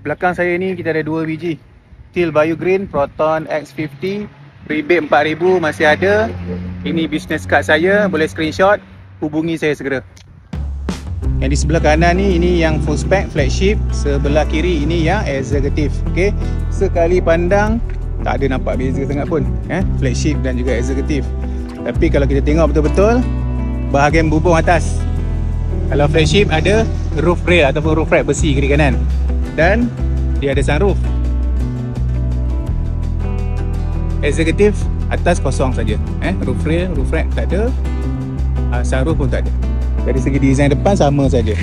Belakang saya ni kita ada 2 biji Steel Bio Green Proton X50. Rebate 4,000 masih ada. Ini business card saya, boleh screenshot, hubungi saya segera. Yang di sebelah kanan ni, ini yang full spec flagship. Sebelah kiri ini yang executive. Okey, sekali pandang tak ada nampak beza sangat pun, flagship dan juga executive. Tapi kalau kita tengok betul-betul bahagian bubung atas, kalau flagship ada roof rail ataupun roof rack besi kiri kanan, dan dia ada sunroof. Executive atas kosong saja, roof rail, roof rack tak ada, sunroof pun tak ada. Dari segi design depan sama saja.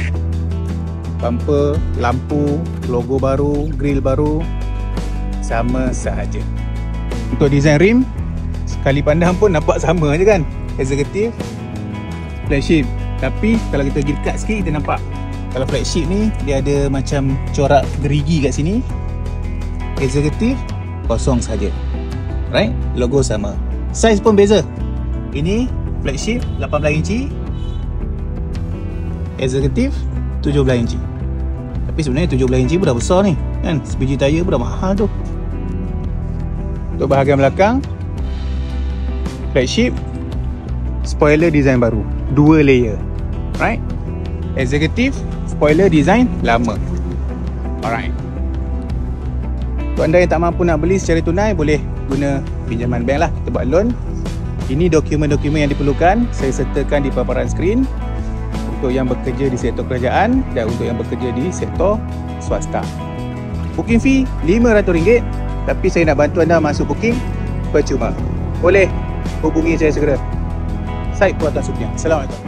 Bumper, lampu, logo baru, grill baru, sama sahaja. Untuk design rim, sekali pandang pun nampak sama je kan, executive, flagship. Tapi kalau kita pergi dekat sikit, kita nampak kalau flagship ni dia ada macam corak gerigi kat sini. Executive kosong saja. Right? Logo sama. Size pun beza. Ini flagship 18 inci, executive 17 inci. Tapi sebenarnya 17 inci pun dah besar ni kan, sebiji tayar pun dah mahal tu. Untuk bahagian belakang, flagship, spoiler design baru, 2 layer. Right? Executive, spoiler design lama. Alright. Untuk anda yang tak mampu nak beli secara tunai, boleh guna pinjaman bank lah, kita buat loan. Ini dokumen-dokumen yang diperlukan, saya sertakan di paparan skrin. Untuk yang bekerja di sektor kerajaan dan untuk yang bekerja di sektor swasta. Booking fee RM500, tapi saya nak bantu anda masuk booking percuma. Boleh hubungi saya segera. Syed Puatan Sufian. Assalamualaikum.